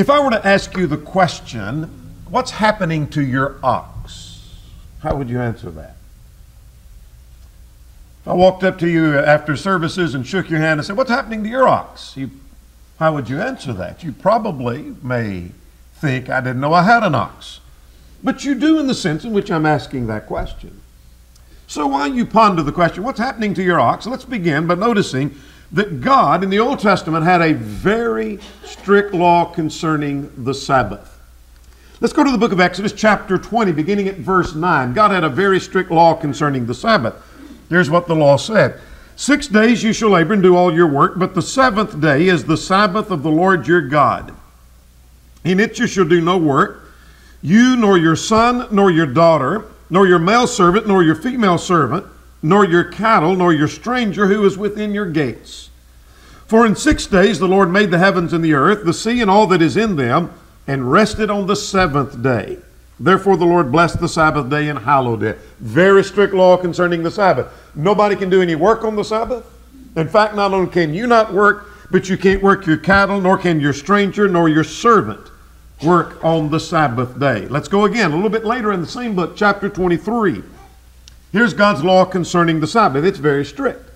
If I were to ask you the question, what's happening to your ox? How would you answer that? If I walked up to you after services and shook your hand and said, what's happening to your ox? How would you answer that? You probably may think, I didn't know I had an ox. But you do in the sense in which I'm asking that question. So while you ponder the question, what's happening to your ox? Let's begin by noticing that God in the Old Testament had a very strict law concerning the Sabbath. Let's go to the book of Exodus chapter 20, beginning at verse 9. God had a very strict law concerning the Sabbath. Here's what the law said. 6 days you shall labor and do all your work, but the seventh day is the Sabbath of the Lord your God. In it you shall do no work, you nor your son, nor your daughter, nor your male servant, nor your female servant, nor your cattle, nor your stranger who is within your gates. For in 6 days the Lord made the heavens and the earth, the sea and all that is in them, and rested on the seventh day. Therefore the Lord blessed the Sabbath day and hallowed it. Very strict law concerning the Sabbath. Nobody can do any work on the Sabbath. In fact, not only can you not work, but you can't work your cattle, nor can your stranger, nor your servant work on the Sabbath day. Let's go again a little bit later in the same book, chapter 23. Here's God's law concerning the Sabbath. It's very strict.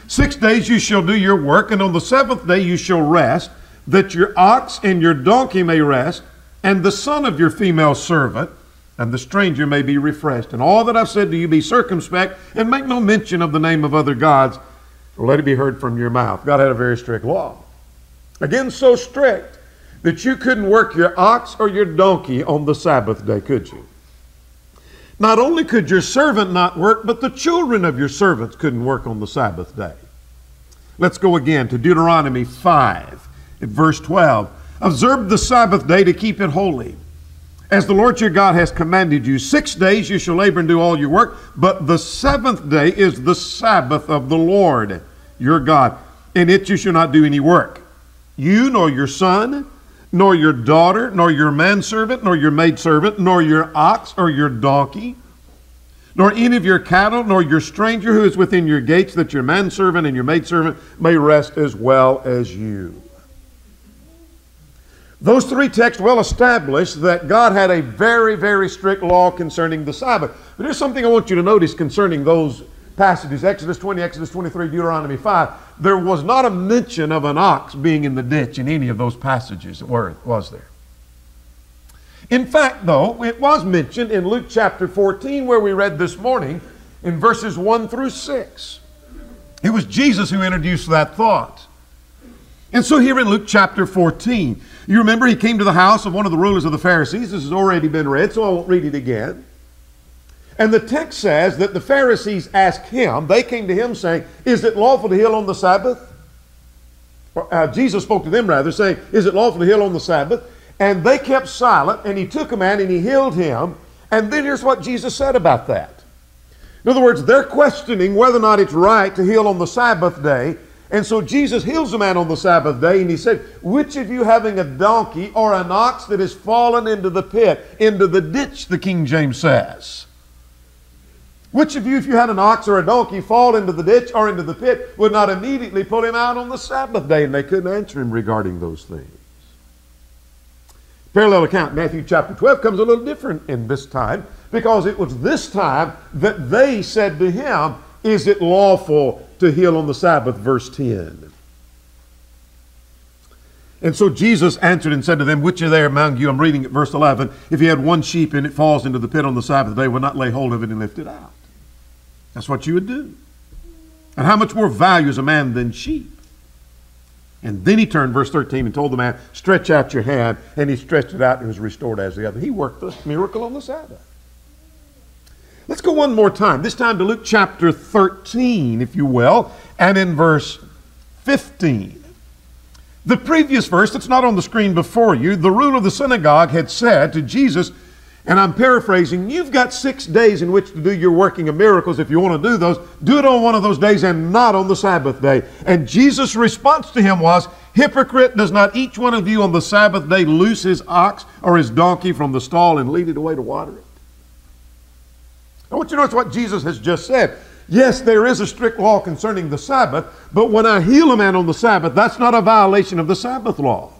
6 days you shall do your work, and on the seventh day you shall rest, that your ox and your donkey may rest, and the son of your female servant, and the stranger may be refreshed. And all that I've said to you, be circumspect, and make no mention of the name of other gods, or let it be heard from your mouth. God had a very strict law. Again, so strict that you couldn't work your ox or your donkey on the Sabbath day, could you? Not only could your servant not work, but the children of your servants couldn't work on the Sabbath day. Let's go again to Deuteronomy 5, at verse 12. Observe the Sabbath day to keep it holy. As the Lord your God has commanded you, 6 days you shall labor and do all your work, but the seventh day is the Sabbath of the Lord your God. In it you shall not do any work. You, nor your son, nor your daughter, nor your manservant, nor your maidservant, nor your ox or your donkey, nor any of your cattle, nor your stranger who is within your gates, that your manservant and your maidservant may rest as well as you. Those three texts well establish that God had a very, very strict law concerning the Sabbath. But here's something I want you to notice concerning those passages, Exodus 20, Exodus 23, Deuteronomy 5. There was not a mention of an ox being in the ditch in any of those passages, was there? In fact, though, it was mentioned in Luke chapter 14, where we read this morning, in verses 1 through 6. It was Jesus who introduced that thought. And so here in Luke chapter 14, you remember he came to the house of one of the rulers of the Pharisees. This has already been read, so I won't read it again. And the text says that the Pharisees asked him, they came to him saying, is it lawful to heal on the Sabbath? Jesus spoke to them rather, saying, is it lawful to heal on the Sabbath? And they kept silent, and he took a man and he healed him. And then here's what Jesus said about that. In other words, they're questioning whether or not it's right to heal on the Sabbath day. And so Jesus heals a man on the Sabbath day, and he said, which of you having a donkey or an ox that has fallen into the pit, into the ditch, the King James says? Which of you, if you had an ox or a donkey fall into the ditch or into the pit, would not immediately pull him out on the Sabbath day? And they couldn't answer him regarding those things. Parallel account, Matthew chapter 12, comes a little different in this time, because it was this time that they said to him, is it lawful to heal on the Sabbath? Verse 10. And so Jesus answered and said to them, which are there among you, I'm reading at verse 11, if you had one sheep and it falls into the pit on the Sabbath day, would not lay hold of it and lift it out? That's what you would do. And how much more value is a man than sheep? And then he turned, verse 13, and told the man, stretch out your hand. And he stretched it out and was restored as the other. He worked the miracle on the Sabbath. Let's go one more time, this time to Luke chapter 13, if you will, and in verse 15. The previous verse, that's not on the screen before you, the ruler of the synagogue had said to Jesus, and I'm paraphrasing, you've got 6 days in which to do your working of miracles. If you want to do those, do it on one of those days and not on the Sabbath day. And Jesus' response to him was, hypocrite, does not each one of you on the Sabbath day loose his ox or his donkey from the stall and lead it away to water it? I want you to notice what Jesus has just said. Yes, there is a strict law concerning the Sabbath, but when I heal a man on the Sabbath, that's not a violation of the Sabbath law.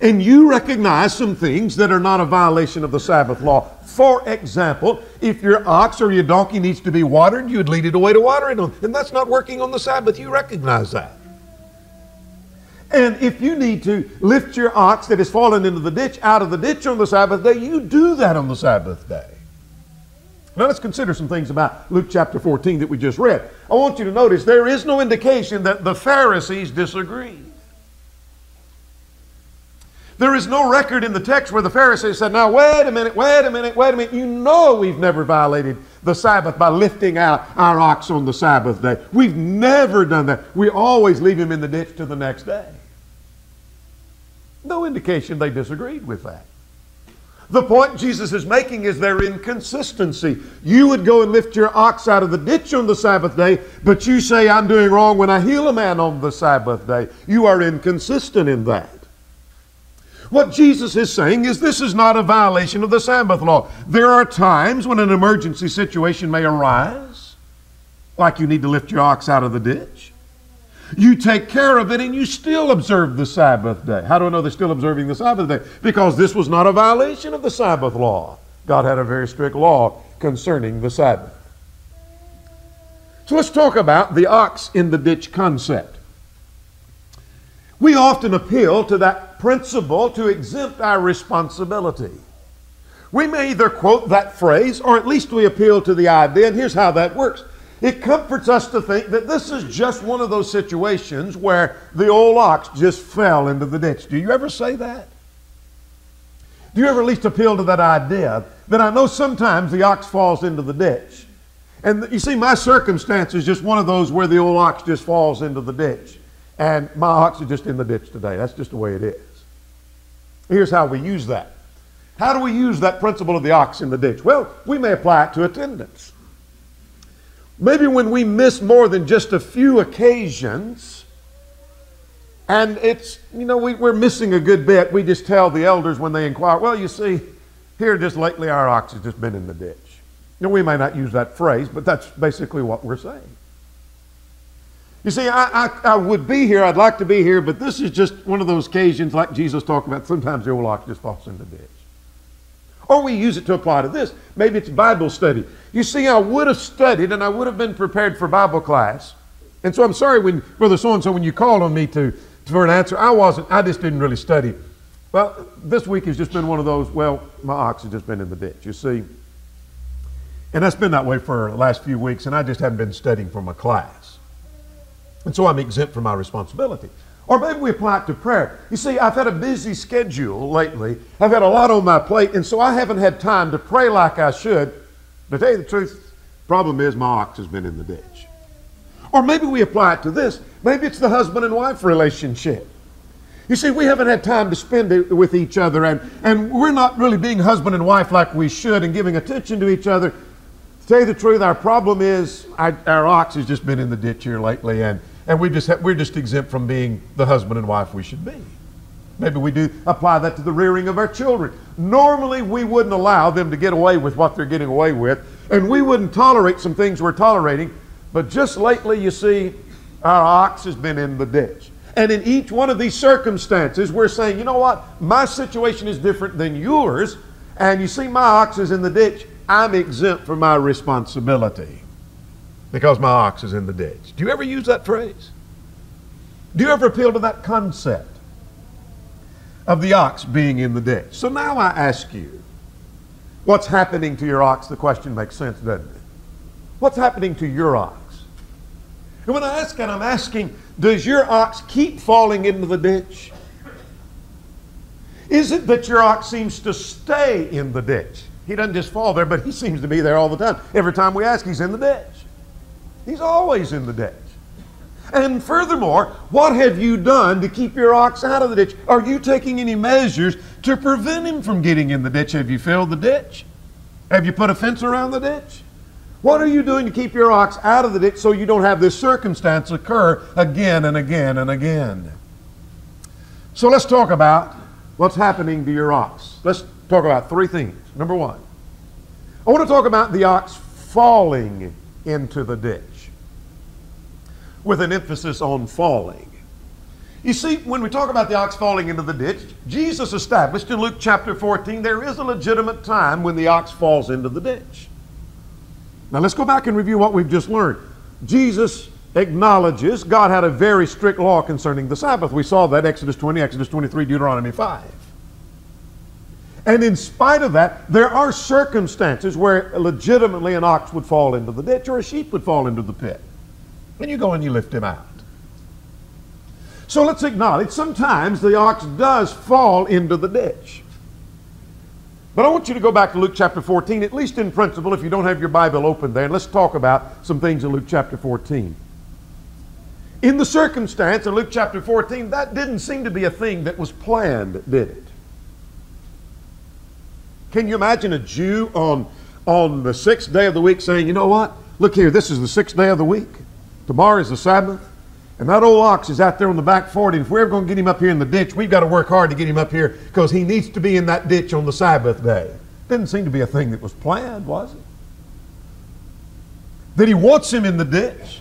and you recognize some things that are not a violation of the Sabbath law. For example, if your ox or your donkey needs to be watered, you would lead it away to water it, and that's not working on the Sabbath. You recognize that. And if you need to lift your ox that has fallen into the ditch out of the ditch on the Sabbath day, you do that on the Sabbath day. Now let's consider some things about Luke chapter 14 that we just read. I want you to notice there is no indication that the Pharisees disagreed. There is no record in the text where the Pharisees said, now wait a minute. You know we've never violated the Sabbath by lifting out our ox on the Sabbath day. We've never done that. We always leave him in the ditch till the next day. No indication they disagreed with that. The point Jesus is making is their inconsistency. You would go and lift your ox out of the ditch on the Sabbath day, but you say I'm doing wrong when I heal a man on the Sabbath day. You are inconsistent in that. What Jesus is saying is this is not a violation of the Sabbath law. There are times when an emergency situation may arise, like you need to lift your ox out of the ditch. You take care of it and you still observe the Sabbath day. How do I know they're still observing the Sabbath day? Because this was not a violation of the Sabbath law. God had a very strict law concerning the Sabbath. So let's talk about the ox in the ditch concept. We often appeal to that principle to exempt our responsibility. We may either quote that phrase or at least we appeal to the idea, and here's how that works. It comforts us to think that this is just one of those situations where the old ox just fell into the ditch. Do you ever say that? Do you ever at least appeal to that idea that I know sometimes the ox falls into the ditch? And you see, my circumstance is just one of those where the old ox just falls into the ditch. And my ox is just in the ditch today. That's just the way it is. Here's how we use that. How do we use that principle of the ox in the ditch? Well, we may apply it to attendance. Maybe when we miss more than just a few occasions, and it's, we're missing a good bit, we just tell the elders when they inquire, well, you see, here just lately our ox has just been in the ditch. We may not use that phrase, but that's basically what we're saying. You see, I would be here, I'd like to be here, but this is just one of those occasions like Jesus talked about. Sometimes the old ox just falls in the ditch. Or we use it to apply to this. Maybe it's Bible study. You see, I would have studied and I would have been prepared for Bible class. And so I'm sorry when, Brother So-and-so, when you called on me for an answer, I just didn't really study. Well, this week has just been one of those, my ox has just been in the ditch, you see. And that's been that way for the last few weeks, and I just haven't been studying for my class. And so I'm exempt from my responsibility. Or maybe we apply it to prayer. You see, I've had a busy schedule lately. I've had a lot on my plate, and so I haven't had time to pray like I should. To tell you the truth, the problem is my ox has been in the ditch. Or maybe we apply it to this. Maybe it's the husband and wife relationship. You see, we haven't had time to spend it with each other, and we're not really being husband and wife like we should and giving attention to each other. To tell you the truth, our problem is our ox has just been in the ditch here lately, and we're just exempt from being the husband and wife we should be. Maybe we do apply that to the rearing of our children. Normally, we wouldn't allow them to get away with what they're getting away with, and we wouldn't tolerate some things we're tolerating, but just lately, you see, our ox has been in the ditch. And in each one of these circumstances, we're saying, you know what? My situation is different than yours, and you see, my ox is in the ditch. I'm exempt from my responsibility because my ox is in the ditch. Do you ever use that phrase? Do you ever appeal to that concept of the ox being in the ditch? So now I ask you, what's happening to your ox? The question makes sense, doesn't it? What's happening to your ox? And when I ask that, I'm asking, does your ox keep falling into the ditch? Is it that your ox seems to stay in the ditch? He doesn't just fall there, but he seems to be there all the time. Every time we ask, he's in the ditch. He's always in the ditch. And furthermore, what have you done to keep your ox out of the ditch? Are you taking any measures to prevent him from getting in the ditch? Have you filled the ditch? Have you put a fence around the ditch? What are you doing to keep your ox out of the ditch so you don't have this circumstance occur again and again and again? So let's talk about what's happening to your ox. Let's talk about three things. Number one, I want to talk about the ox falling into the ditch with an emphasis on falling. You see, when we talk about the ox falling into the ditch, Jesus established in Luke chapter 14 there is a legitimate time when the ox falls into the ditch. Now let's go back and review what we've just learned. Jesus acknowledges God had a very strict law concerning the Sabbath. We saw that Exodus 20, Exodus 23, Deuteronomy 5. And in spite of that, there are circumstances where legitimately an ox would fall into the ditch or a sheep would fall into the pit. And you go and you lift him out. So let's acknowledge sometimes the ox does fall into the ditch. But I want you to go back to Luke chapter 14, at least in principle, if you don't have your Bible open there, and let's talk about some things in Luke chapter 14. In the circumstance in Luke chapter 14, that didn't seem to be a thing that was planned, did it? Can you imagine a Jew on the sixth day of the week saying, you know what? Look here, this is the sixth day of the week. Tomorrow is the Sabbath. And that old ox is out there on the back 40. And if we're ever going to get him up here in the ditch, we've got to work hard to get him up here because he needs to be in that ditch on the Sabbath day. Didn't seem to be a thing that was planned, was it? That he wants him in the ditch.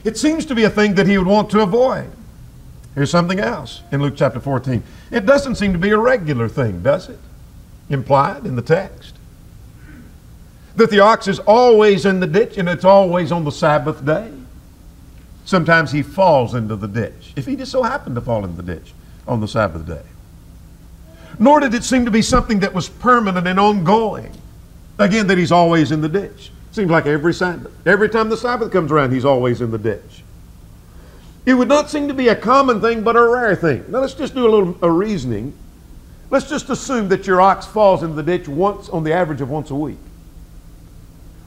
It seems to be a thing that he would want to avoid. Here's something else in Luke chapter 14. It doesn't seem to be a regular thing, does it? Implied in the text. That the ox is always in the ditch and it's always on the Sabbath day. Sometimes he falls into the ditch, if he just so happened to fall in the ditch on the Sabbath day. Nor did it seem to be something that was permanent and ongoing. Again, that he's always in the ditch. Seems like every Sabbath. Every time the Sabbath comes around, he's always in the ditch. It would not seem to be a common thing, but a rare thing. Now let's just do a reasoning. Let's just assume that your ox falls in the ditch once on the average of once a week.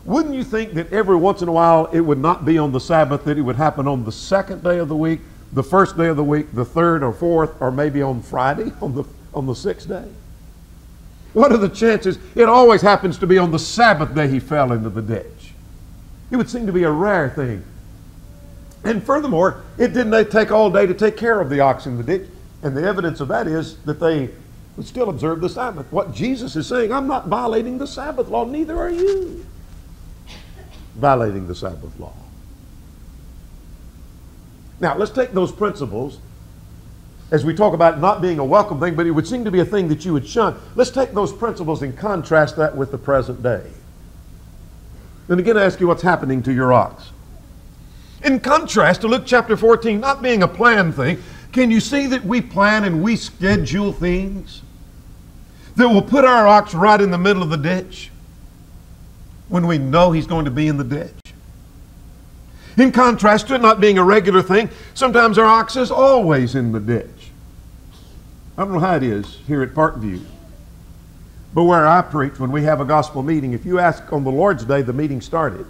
Wouldn't you think that every once in a while it would not be on the Sabbath, that it would happen on the second day of the week, the first day of the week, the third or fourth, or maybe on Friday, on the sixth day? What are the chances? It always happens to be on the Sabbath day he fell into the ditch. It would seem to be a rare thing. And furthermore, it didn't take all day to take care of the ox in the ditch. And the evidence of that is that they would still observe the Sabbath. What Jesus is saying, I'm not violating the Sabbath law, neither are you violating the Sabbath law. Now, let's take those principles as we talk about not being a welcome thing, but it would seem to be a thing that you would shun. Let's take those principles and contrast that with the present day. Then again, I ask you what's happening to your ox. In contrast to Luke chapter 14 not being a planned thing, can you see that we plan and we schedule things that will put our ox right in the middle of the ditch when we know he's going to be in the ditch? In contrast to it not being a regular thing, sometimes our ox is always in the ditch. I don't know how it is here at Parkview, but where I preach, when we have a gospel meeting, if you ask on the Lord's Day, the meeting started.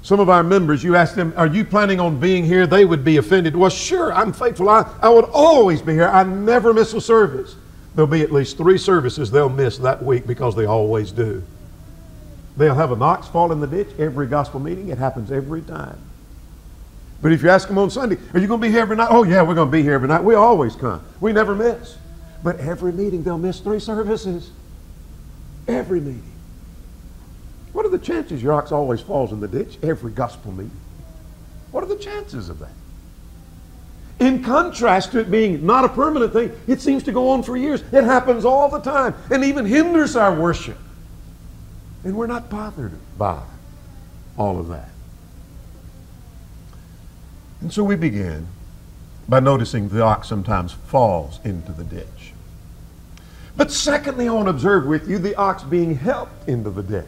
Some of our members, you ask them, are you planning on being here? They would be offended. Well, sure, I'm faithful. I would always be here. I never miss a service. There'll be at least 3 services they'll miss that week because they always do. They'll have an ox fall in the ditch every gospel meeting. It happens every time. But if you ask them on Sunday, are you going to be here every night? Oh, yeah, we're going to be here every night. We always come. We never miss. But every meeting, they'll miss 3 services. Every meeting. What are the chances your ox always falls in the ditch every gospel meeting? What are the chances of that? In contrast to it being not a permanent thing, it seems to go on for years. It happens all the time and even hinders our worship. And we're not bothered by all of that. And so we begin by noticing the ox sometimes falls into the ditch. But secondly, I want to observe with you the ox being helped into the ditch.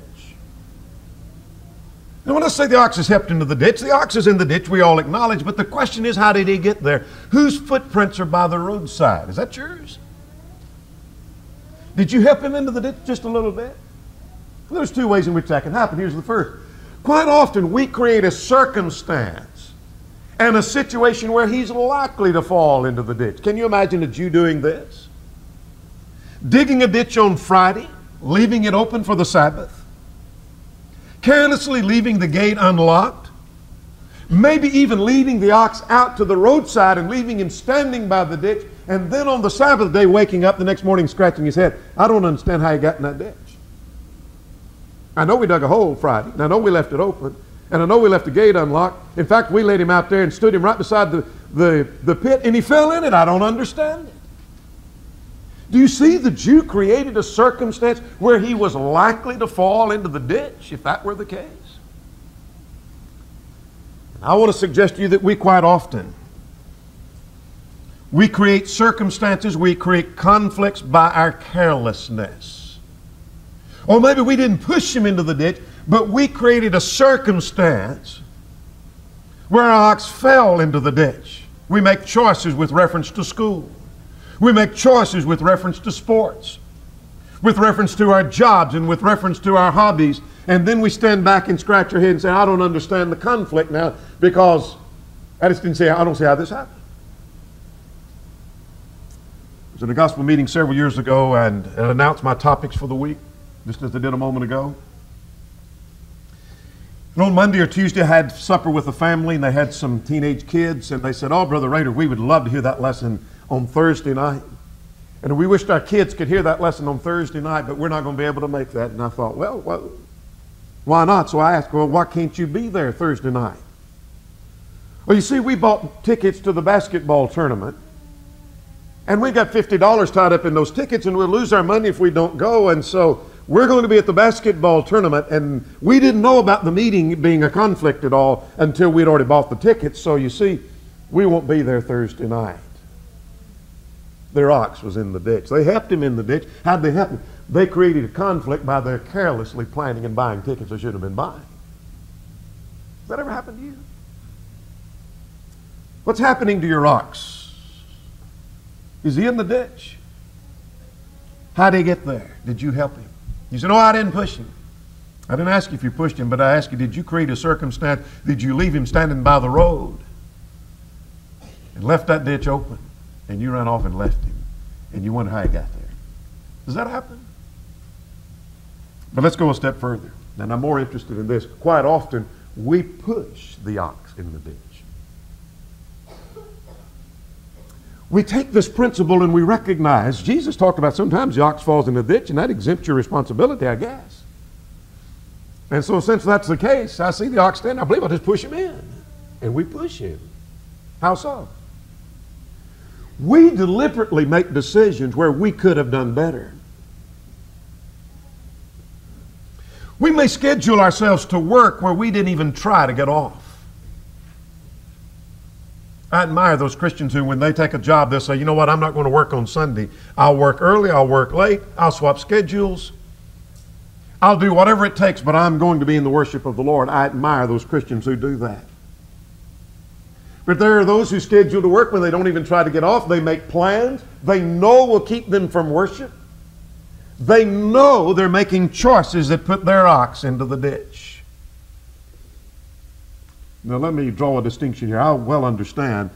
Now when I say the ox is helped into the ox is in the ditch, we all acknowledge, but the question is, how did he get there? Whose footprints are by the roadside? Is that yours? Did you help him into the ditch just a little bit? Well, there's 2 ways in which that can happen. Here's the first. Quite often we create a circumstance and a situation where he's likely to fall into the ditch. Can you imagine a Jew doing this? Digging a ditch on Friday, leaving it open for the Sabbath, carelessly leaving the gate unlocked, maybe even leading the ox out to the roadside and leaving him standing by the ditch, and then on the Sabbath day waking up the next morning scratching his head. I don't understand how he got in that ditch. I know we dug a hole Friday, and I know we left it open, and I know we left the gate unlocked. In fact, we laid him out there and stood him right beside the pit and he fell in it. I don't understand it. Do you see the Jew created a circumstance where he was likely to fall into the ditch if that were the case? I want to suggest to you that we quite often, we create circumstances, we create conflicts by our carelessness. Or maybe we didn't push him into the ditch, but we created a circumstance where our ox fell into the ditch. We make choices with reference to school. We make choices with reference to sports, with reference to our jobs and with reference to our hobbies. And then we stand back and scratch our head and say, I don't understand the conflict now because I don't see how this happened. I was in a gospel meeting several years ago and announced my topics for the week, just as I did a moment ago. And on Monday or Tuesday, I had supper with a family, and they had some teenage kids, and they said, oh, Brother Rader, we would love to hear that lesson on Thursday night. And we wished our kids could hear that lesson on Thursday night, but we're not going to be able to make that. And I thought, well, why not? So I asked, well, why can't you be there Thursday night? Well, you see, we bought tickets to the basketball tournament, and we got $50 tied up in those tickets, and we'll lose our money if we don't go. And so we're going to be at the basketball tournament, and we didn't know about the meeting being a conflict at all until we'd already bought the tickets. So you see, we won't be there Thursday night. Their ox was in the ditch. They helped him in the ditch. How'd they help him? They created a conflict by their carelessly planning and buying tickets they shouldn't have been buying. Has that ever happened to you? What's happening to your ox? Is he in the ditch? How'd he get there? Did you help him? You said, no, I didn't push him. I didn't ask you if you pushed him, but I asked you, did you create a circumstance? Did you leave him standing by the road and left that ditch open? And you ran off and left him, and you wonder how he got there. Does that happen? But let's go a step further. And I'm more interested in this. Quite often, we push the ox in the ditch. We take this principle and we recognize, Jesus talked about sometimes the ox falls in the ditch, and that exempts your responsibility, I guess. And so since that's the case, I see the ox standing, I believe I'll just push him in. And we push him. How so? We deliberately make decisions where we could have done better. We may schedule ourselves to work where we didn't even try to get off. I admire those Christians who, when they take a job, they'll say, you know what, I'm not going to work on Sunday. I'll work early, I'll work late, I'll swap schedules. I'll do whatever it takes, but I'm going to be in the worship of the Lord. I admire those Christians who do that. But there are those who schedule to work when they don't even try to get off. They make plans they know will keep them from worship. They know they're making choices that put their ox into the ditch. Now let me draw a distinction here. I well understand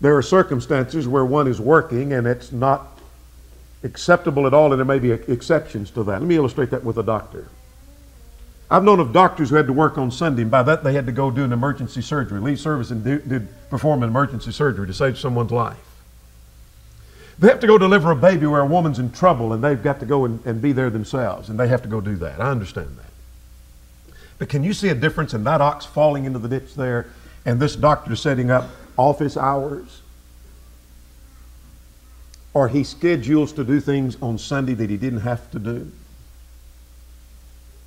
there are circumstances where one is working and it's not acceptable at all, and there may be exceptions to that. Let me illustrate that with a doctor. I've known of doctors who had to work on Sunday, and by that they had to go do an emergency surgery, leave service and perform an emergency surgery to save someone's life. They have to go deliver a baby where a woman's in trouble, and they've got to go and be there themselves, and they have to go do that. I understand that. But can you see a difference in that ox falling into the ditch there and this doctor setting up office hours? Or he schedules to do things on Sunday that he didn't have to do?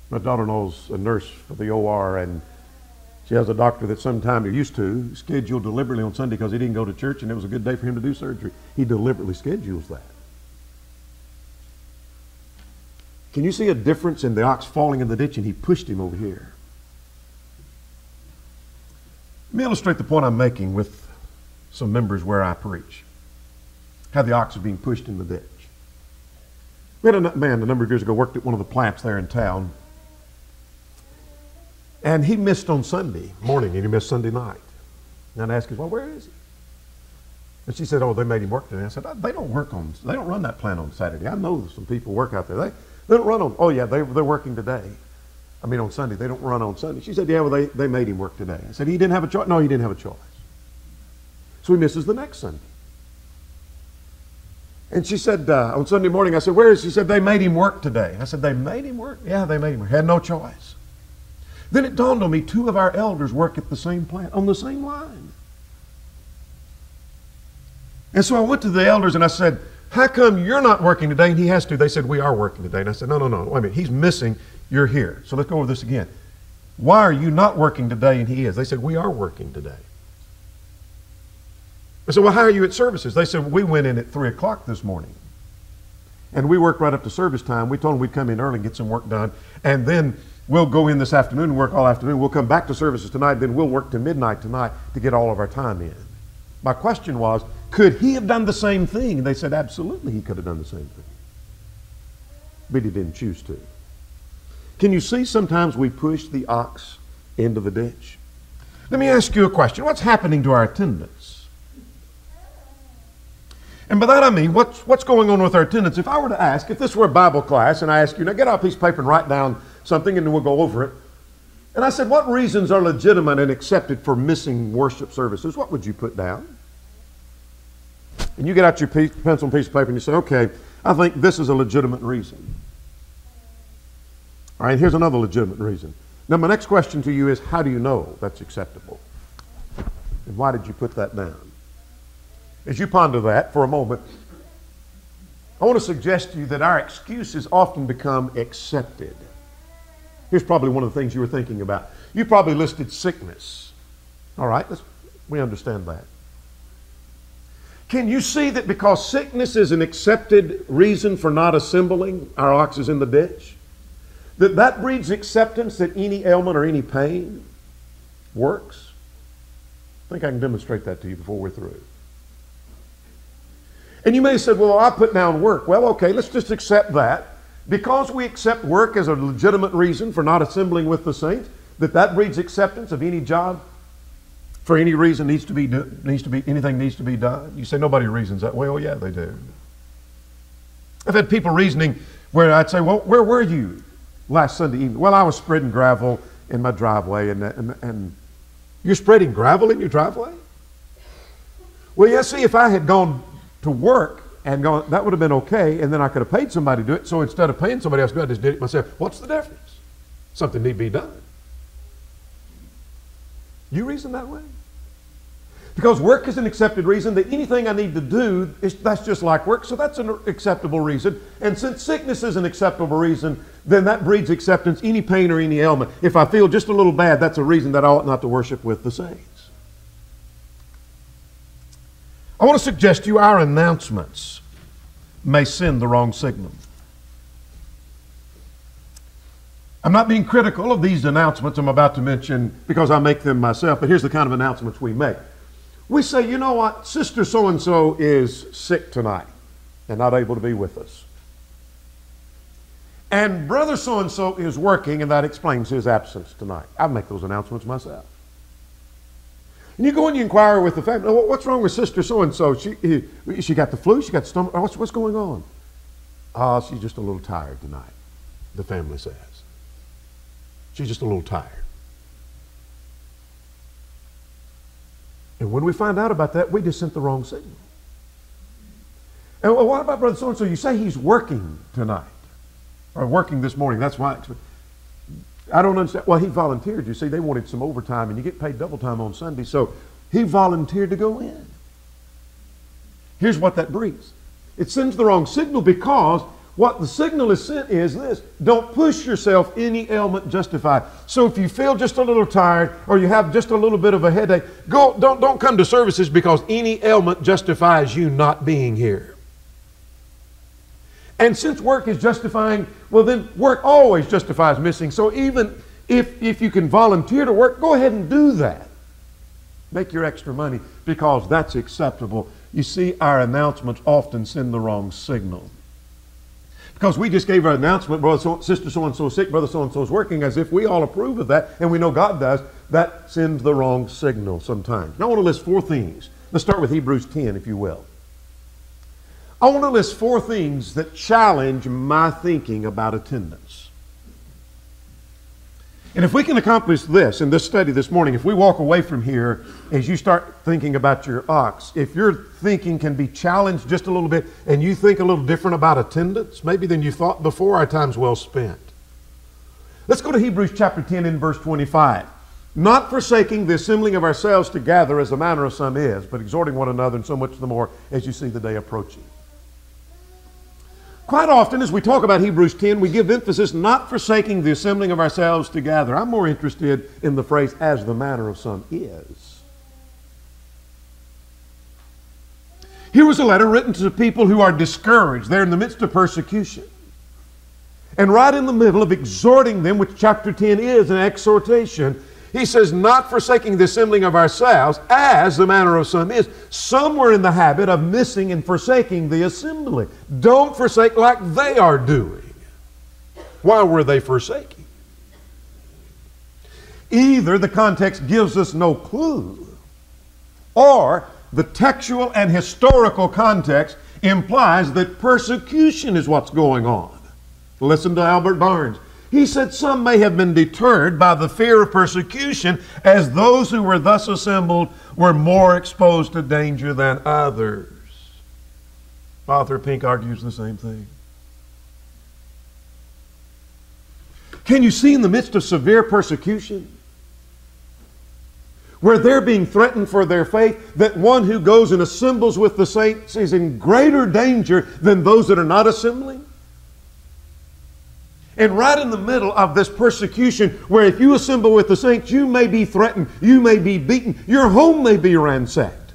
My daughter-in-law's a nurse for the OR, and she has a doctor that sometime he used to schedule deliberately on Sunday because he didn't go to church and it was a good day for him to do surgery. He deliberately schedules that. Can you see a difference in the ox falling in the ditch and he pushed him over here? Let me illustrate the point I'm making with some members where I preach. How the ox is being pushed in the ditch. We had a man a number of years ago worked at one of the plants there in town. And he missed on Sunday morning and he missed Sunday night. And I asked him, well, where is he? And she said, oh, they made him work today. I said, they don't run that plant on Saturday. I know some people work out there. They don't run on, oh yeah, they're working today. I mean on Sunday, they don't run on Sunday. She said, yeah, well, they made him work today. I said, he didn't have a choice? No, he didn't have a choice. So he misses the next Sunday. And she said, on Sunday morning, I said, where is he? She said, they made him work today. I said, they made him work? Yeah, they made him work. Had no choice. Then it dawned on me, two of our elders work at the same plant, on the same line. And so I went to the elders and I said, how come you're not working today and he has to? They said, we are working today. And I said, no, wait a minute. He's missing. You're here. So let's go over this again. Why are you not working today and he is? They said, we are working today. I said, well, how are you at services? They said, we went in at 3 o'clock this morning. And we worked right up to service time. We told them we'd come in early and get some work done. And then we'll go in this afternoon and work all afternoon. We'll come back to services tonight. Then we'll work to midnight tonight to get all of our time in. My question was, could he have done the same thing? And they said, absolutely, he could have done the same thing. But he didn't choose to. Can you see sometimes we push the ox into the ditch? Let me ask you a question. What's happening to our attendance? And by that I mean, what's going on with our attendance? If I were to ask, if this were a Bible class, and I ask you, now get out a piece of paper and write down something and then we'll go over it. And I said, what reasons are legitimate and accepted for missing worship services? What would you put down? And you get out your pencil and piece of paper and you say, okay, I think this is a legitimate reason. All right, here's another legitimate reason. Now, my next question to you is, how do you know that's acceptable? And why did you put that down? As you ponder that for a moment, I want to suggest to you that our excuses often become accepted. Here's probably one of the things you were thinking about. You probably listed sickness. All right, we understand that. Can you see that because sickness is an accepted reason for not assembling our oxes in the ditch, that breeds acceptance that any ailment or any pain works? I think I can demonstrate that to you before we're through. And you may have said, well, I put down work. Well, okay, let's just accept that. Because we accept work as a legitimate reason for not assembling with the saints, that breeds acceptance of any job for any reason anything needs to be done. You say nobody reasons that way. Oh yeah, they do. I've had people reasoning where I'd say, well, where were you last Sunday evening? Well, I was spreading gravel in my driveway. And you're spreading gravel in your driveway? Well, yeah, see, if I had gone to work and gone, that would have been okay, and then I could have paid somebody to do it. So instead of paying somebody else to do it, I just did it myself. What's the difference? Something need to be done. You reason that way? Because work is an accepted reason, that anything I need to do, that's just like work, so that's an acceptable reason. And since sickness is an acceptable reason, then that breeds acceptance, any pain or any ailment. If I feel just a little bad, that's a reason that I ought not to worship with the saints. I want to suggest to you our announcements may send the wrong signal. I'm not being critical of these announcements I'm about to mention because I make them myself, but here's the kind of announcements we make. We say, you know what, Sister so-and-so is sick tonight and not able to be with us. And Brother so-and-so is working, and that explains his absence tonight. I make those announcements myself. And you go and you inquire with the family, oh, what's wrong with Sister so-and-so? She got the flu? She got the stomach? What's going on? Oh, she's just a little tired tonight, the family says. She's just a little tired. And when we find out about that, we just sent the wrong signal. And well, what about Brother so-and-so? You say he's working tonight, or working this morning. That's why I don't understand. Well, he volunteered. You see, they wanted some overtime, and you get paid double time on Sunday, so he volunteered to go in. Here's what that breeds. It sends the wrong signal because what the signal is sent is this: don't push yourself any ailment justified. So if you feel just a little tired or you have just a little bit of a headache, don't come to services because any ailment justifies you not being here. And since work is justifying, well then work always justifies missing. So even if you can volunteer to work, go ahead and do that. Make your extra money because that's acceptable. You see, our announcements often send the wrong signal. Because we just gave our announcement, Sister so-and-so is sick, Brother so-and-so is working, as if we all approve of that, and we know God does. That sends the wrong signal sometimes. Now I want to list 4 things. Let's start with Hebrews 10, if you will. I want to list 4 things that challenge my thinking about attendance. And if we can accomplish this in this study this morning, if we walk away from here as you start thinking about your ox, if your thinking can be challenged just a little bit and you think a little different about attendance, maybe than you thought before, our time's well spent. Let's go to Hebrews chapter 10 and verse 25. not forsaking the assembling of ourselves together as the manner of some is, but exhorting one another, and so much the more as you see the day approaching. Quite often as we talk about Hebrews 10, we give emphasis not forsaking the assembling of ourselves together. I'm more interested in the phrase, as the manner of some is. Here was a letter written to people who are discouraged. They're in the midst of persecution. And right in the middle of exhorting them, which chapter 10 is an exhortation, he says, not forsaking the assembling of ourselves, as the manner of some is. Some were in the habit of missing and forsaking the assembly. Don't forsake like they are doing. Why were they forsaking? Either the context gives us no clue, or the textual and historical context implies that persecution is what's going on. Listen to Albert Barnes. He said some may have been deterred by the fear of persecution, as those who were thus assembled were more exposed to danger than others. Arthur Pink argues the same thing. Can you see in the midst of severe persecution, where they're being threatened for their faith, that one who goes and assembles with the saints is in greater danger than those that are not assembling? And right in the middle of this persecution, where if you assemble with the saints, you may be threatened, you may be beaten, your home may be ransacked.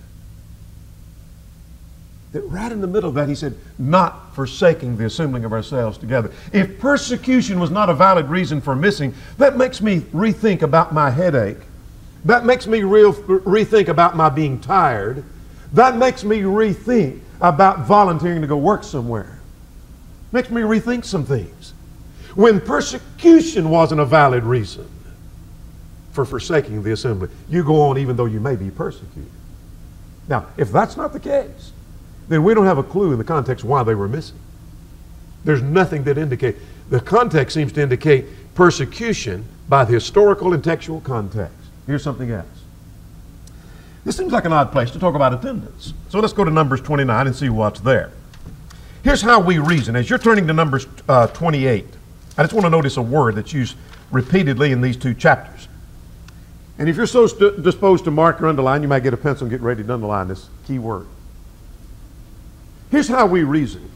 That right in the middle of that, he said, not forsaking the assembling of ourselves together. If persecution was not a valid reason for missing, that makes me rethink about my headache. That makes me rethink about my being tired. That makes me rethink about volunteering to go work somewhere. Makes me rethink some things. When persecution wasn't a valid reason for forsaking the assembly, you go on even though you may be persecuted. Now, if that's not the case, then we don't have a clue in the context why they were missing. There's nothing that indicates. The context seems to indicate persecution by the historical and textual context. Here's something else. This seems like an odd place to talk about attendance. So let's go to Numbers 29 and see what's there. Here's how we reason. As you're turning to Numbers 28, I just want to notice a word that's used repeatedly in these two chapters. And if you're so disposed to mark or underline, you might get a pencil and get ready to underline this key word. Here's how we reason.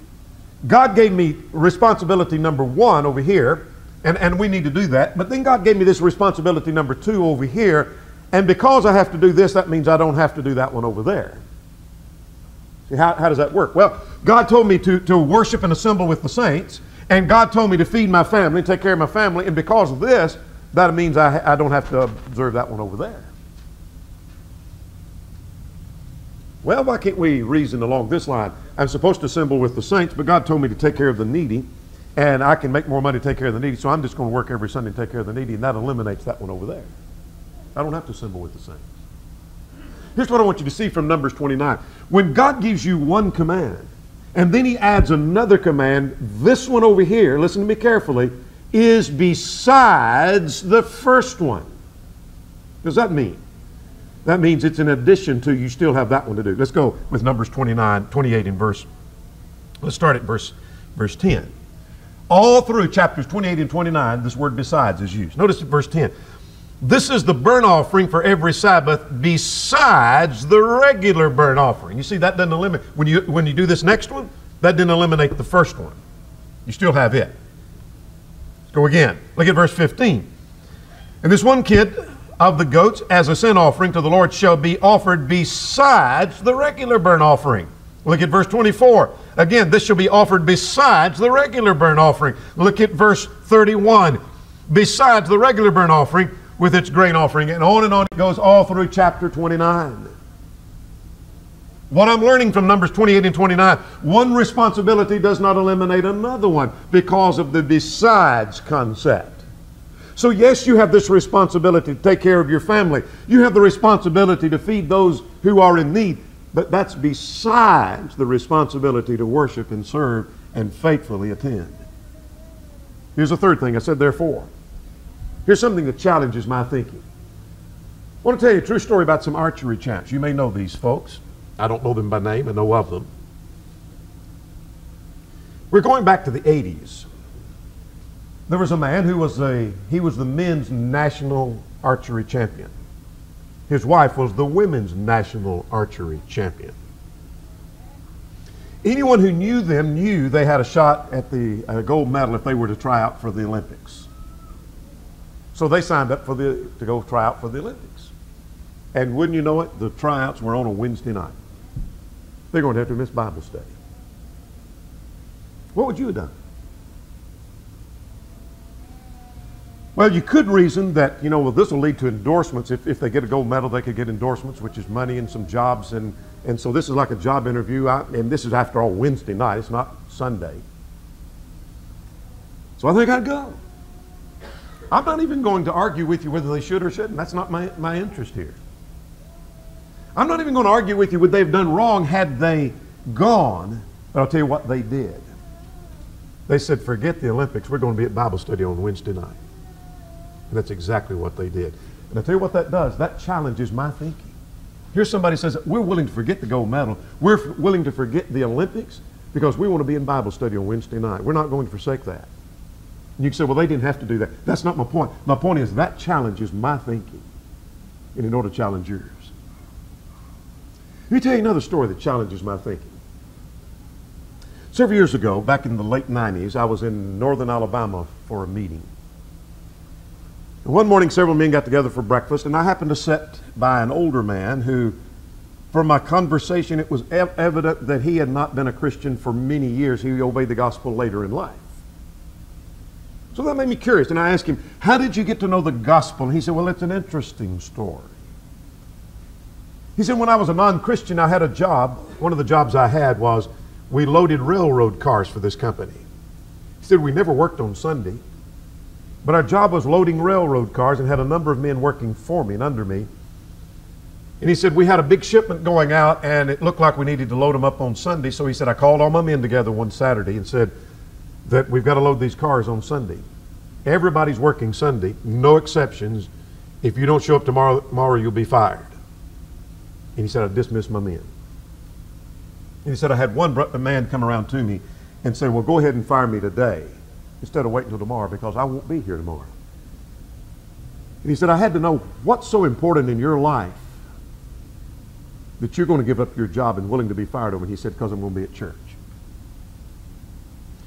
God gave me responsibility number 1 over here, and we need to do that. But then God gave me this responsibility number 2 over here, and because I have to do this, that means I don't have to do that one over there. See, how does that work? Well, God told me to worship and assemble with the saints, and God told me to feed my family, take care of my family, and because of this, that means I don't have to observe that one over there. Well, why can't we reason along this line? I'm supposed to assemble with the saints, but God told me to take care of the needy, and I can make more money to take care of the needy, so I'm just going to work every Sunday and take care of the needy, and that eliminates that one over there. I don't have to assemble with the saints. Here's what I want you to see from Numbers 29. When God gives you one command, and then he adds another command, this one over here, listen to me carefully, is besides the first one. What does that mean? That means it's in addition to, you still have that one to do. Let's go with Numbers 28 in verse. Let's start at verse 10. All through chapters 28 and 29, this word besides is used. Notice at verse 10. This is the burnt offering for every Sabbath besides the regular burnt offering. You see, that doesn't eliminate, when you do this next one, that didn't eliminate the first one. You still have it. Let's go again. Look at verse 15. And this one kid of the goats as a sin offering to the Lord shall be offered besides the regular burnt offering. Look at verse 24. Again, this shall be offered besides the regular burnt offering. Look at verse 31. Besides the regular burnt offering with its grain offering, and on it goes all through chapter 29. What I'm learning from Numbers 28 and 29, one responsibility does not eliminate another one because of the besides concept. So yes, you have this responsibility to take care of your family. You have the responsibility to feed those who are in need, but that's besides the responsibility to worship and serve and faithfully attend. Here's a third thing. I said therefore. Here's something that challenges my thinking. I want to tell you a true story about some archery champs. You may know these folks. I don't know them by name. I know of them. We're going back to the 80s. There was a man who was he was the men's national archery champion. His wife was the women's national archery champion. Anyone who knew them knew they had a shot at the gold medal if they were to try out for the Olympics. So they signed up to go try out for the Olympics. And wouldn't you know it, the tryouts were on a Wednesday night. They're going to have to miss Bible study. What would you have done? Well, you could reason that, well, this will lead to endorsements. If they get a gold medal, they could get endorsements, which is money and some jobs. And so this is like a job interview. And this is, after all, Wednesday night. It's not Sunday. So I think I'd go. I'm not even going to argue with you whether they should or shouldn't. That's not my interest here. I'm not even going to argue with you would they have done wrong had they gone. But I'll tell you what they did. They said, forget the Olympics. We're going to be at Bible study on Wednesday night. And that's exactly what they did. And I'll tell you what that does. That challenges my thinking. Here's somebody who says, we're willing to forget the gold medal. We're willing to forget the Olympics because we want to be in Bible study on Wednesday night. We're not going to forsake that. And you can say, well, they didn't have to do that. That's not my point. My point is that challenges my thinking, and it ought to challenge yours. Let me tell you another story that challenges my thinking. Several years ago, back in the late 90s, I was in northern Alabama for a meeting. And one morning, several men got together for breakfast, and I happened to sit by an older man who, from my conversation, it was evident that he had not been a Christian for many years. He obeyed the gospel later in life. So that made me curious, and I asked him, how did you get to know the gospel? And he said, well, it's an interesting story. He said, when I was a non-Christian, I had a job. One of the jobs I had was we loaded railroad cars for this company. He said, we never worked on Sunday, but our job was loading railroad cars and had a number of men working for me and under me. And he said, we had a big shipment going out, and it looked like we needed to load them up on Sunday. So he said, I called all my men together one Saturday and said that we've got to load these cars on Sunday. Everybody's working Sunday, no exceptions. If you don't show up tomorrow you'll be fired. And he said, I dismissed my men. And he said, I had one man come around to me and say, well, go ahead and fire me today instead of waiting until tomorrow because I won't be here tomorrow. And he said, I had to know what's so important in your life that you're going to give up your job and willing to be fired over. And he said, because I'm going to be at church.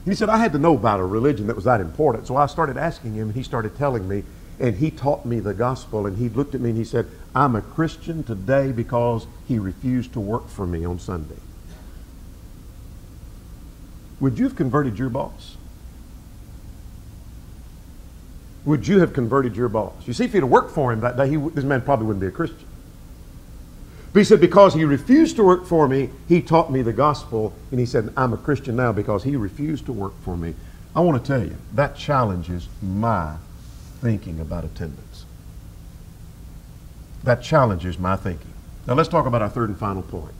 And he said, I had to know about a religion that was that important. So I started asking him, and he started telling me, and he taught me the gospel. And he looked at me and he said, I'm a Christian today because he refused to work for me on Sunday. Would you have converted your boss? Would you have converted your boss? You see, if he'd have worked for him that day, this man probably wouldn't be a Christian. But he said, because he refused to work for me, he taught me the gospel. And he said, I'm a Christian now because he refused to work for me. I want to tell you, that challenges my thinking about attendance. That challenges my thinking. Now let's talk about our third and final point.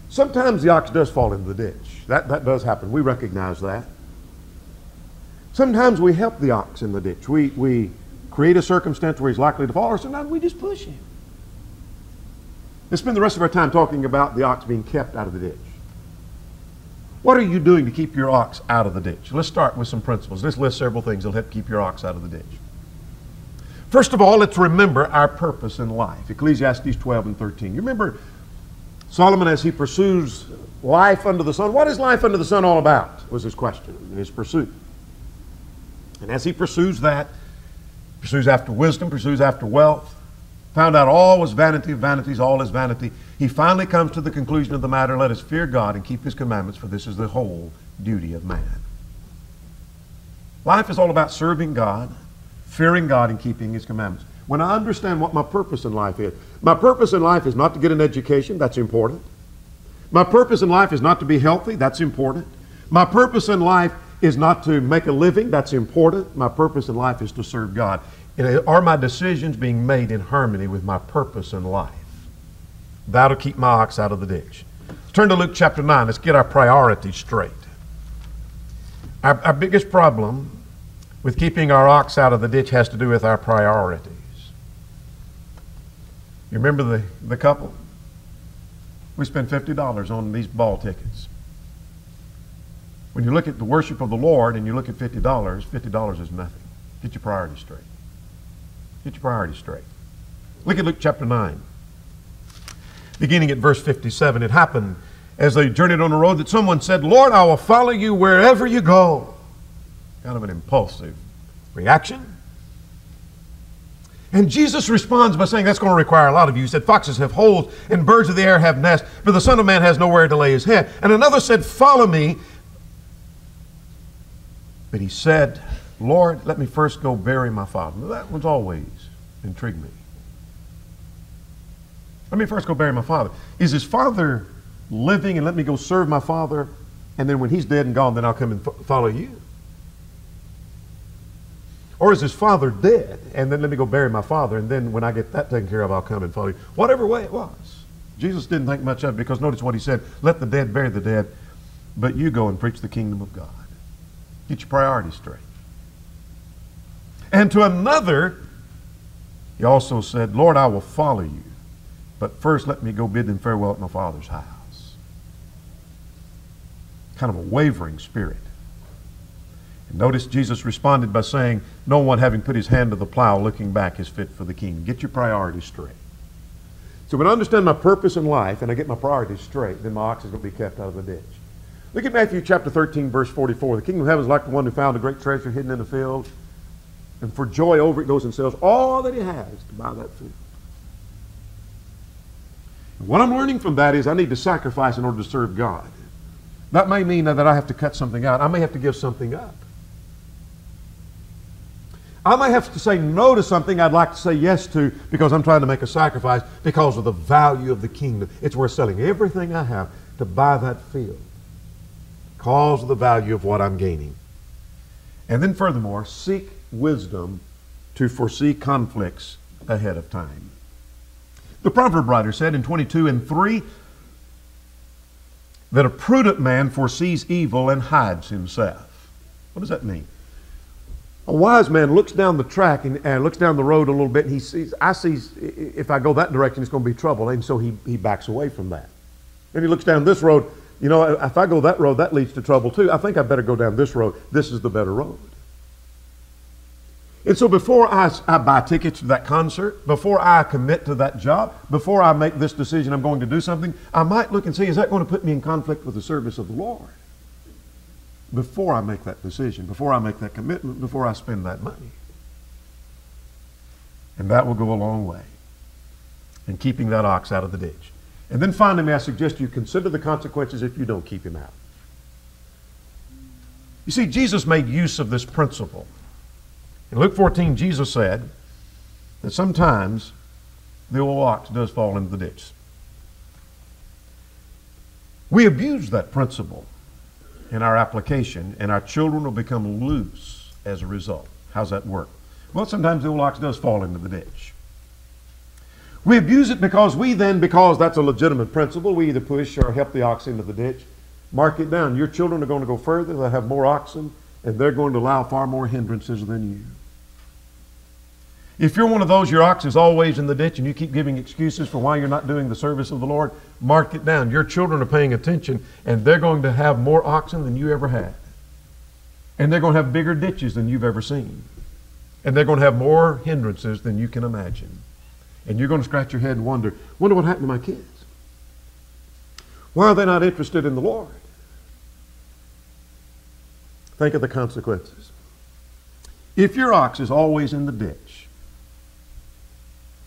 Sometimes the ox does fall into the ditch. That does happen. We recognize that. Sometimes we help the ox in the ditch. We create a circumstance where he's likely to fall, or sometimes we just push him. Let's spend the rest of our time talking about the ox being kept out of the ditch. What are you doing to keep your ox out of the ditch? Let's start with some principles. Let's list several things that will help keep your ox out of the ditch. First of all, let's remember our purpose in life. Ecclesiastes 12 and 13. You remember Solomon as he pursues life under the sun. What is life under the sun all about? Was his question, his pursuit. And as he pursues that, pursues after wisdom, pursues after wealth, found out all was vanity of vanities, all is vanity. He finally comes to the conclusion of the matter, let us fear God and keep his commandments, for this is the whole duty of man. Life is all about serving God, fearing God, and keeping his commandments. When I understand what my purpose in life is, my purpose in life is not to get an education, that's important. My purpose in life is not to be healthy, that's important. My purpose in life is not to make a living, that's important. My purpose in life is to serve God. And are my decisions being made in harmony with my purpose in life? That'll keep my ox out of the ditch. Let's turn to Luke chapter 9. Let's get our priorities straight. Our biggest problem with keeping our ox out of the ditch has to do with our priorities. You remember the couple? We spent $50 on these ball tickets. When you look at the worship of the Lord and you look at $50, $50 is nothing. Get your priorities straight. Get your priorities straight. Look at Luke chapter 9. Beginning at verse 57, it happened as they journeyed on the road that someone said, Lord, I will follow you wherever you go. Kind of an impulsive reaction. And Jesus responds by saying, that's going to require a lot of you. He said, foxes have holes and birds of the air have nests, but the Son of Man has nowhere to lay his head. And another said, follow me. But he said, Lord, let me first go bury my father. Now, that one's always intrigued me. Let me first go bury my father. Is his father living and let me go serve my father, and then when he's dead and gone, then I'll come and follow you? Or is his father dead, and then let me go bury my father, and then when I get that taken care of, I'll come and follow you? Whatever way it was. Jesus didn't think much of it, because notice what he said, let the dead bury the dead, but you go and preach the kingdom of God. Get your priorities straight. And to another, he also said, Lord, I will follow you, but first let me go bid them farewell at my father's house. Kind of a wavering spirit. And notice Jesus responded by saying, no one having put his hand to the plow looking back is fit for the kingdom. Get your priorities straight. So when I understand my purpose in life and I get my priorities straight, then my ox is going to be kept out of the ditch. Look at Matthew chapter 13, verse 44. The kingdom of heaven is like the one who found a great treasure hidden in a field, and for joy over it goes and sells all that he has to buy that field. And what I'm learning from that is I need to sacrifice in order to serve God. That may mean that I have to cut something out. I may have to give something up. I may have to say no to something I'd like to say yes to because I'm trying to make a sacrifice because of the value of the kingdom. It's worth selling everything I have to buy that field because of the value of what I'm gaining. And then furthermore, seek wisdom to foresee conflicts ahead of time. The proverb writer said in 22:3 that a prudent man foresees evil and hides himself. What does that mean? A wise man looks down the track and looks down the road a little bit, and he sees, if I go that direction, it's going to be trouble, and so he backs away from that. And he looks down this road, you know, if I go that road, that leads to trouble too. I think I better go down this road. This is the better road. And so before I buy tickets to that concert, before I commit to that job, before I make this decision I'm going to do something, I might look and see, is that going to put me in conflict with the service of the Lord? Before I make that decision, before I make that commitment, before I spend that money. And that will go a long way in keeping that ox out of the ditch. And then finally, may I suggest you consider the consequences if you don't keep him out. You see, Jesus made use of this principle. In Luke 14, Jesus said that sometimes the old ox does fall into the ditch. We abuse that principle in our application, and our children will become loose as a result. How's that work? Well, sometimes the old ox does fall into the ditch. We abuse it because because that's a legitimate principle, we either push or help the ox into the ditch. Mark it down. Your children are going to go further. They'll have more oxen, and they're going to allow far more hindrances than you. If you're one of those, your ox is always in the ditch and you keep giving excuses for why you're not doing the service of the Lord, mark it down. Your children are paying attention, and they're going to have more oxen than you ever had. And they're going to have bigger ditches than you've ever seen. And they're going to have more hindrances than you can imagine. And you're going to scratch your head and wonder what happened to my kids? Why are they not interested in the Lord? Think of the consequences. If your ox is always in the ditch,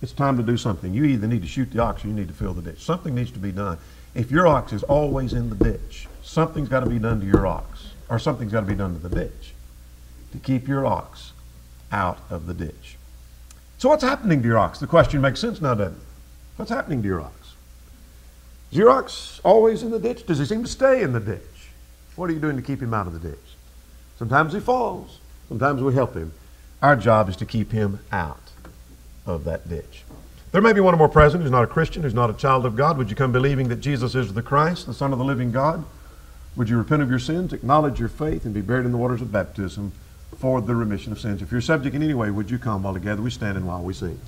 it's time to do something. You either need to shoot the ox or you need to fill the ditch. Something needs to be done. If your ox is always in the ditch, something's got to be done to your ox, or something's got to be done to the ditch to keep your ox out of the ditch. So what's happening to your ox? The question makes sense now, doesn't it? What's happening to your ox? Is your ox always in the ditch? Does he seem to stay in the ditch? What are you doing to keep him out of the ditch? Sometimes he falls. Sometimes we help him. Our job is to keep him out of that ditch. There may be one or more present who's not a Christian, who's not a child of God. Would you come believing that Jesus is the Christ, the Son of the living God? Would you repent of your sins, acknowledge your faith, and be buried in the waters of baptism for the remission of sins? If you're subject in any way, would you come while together we stand and while we sing?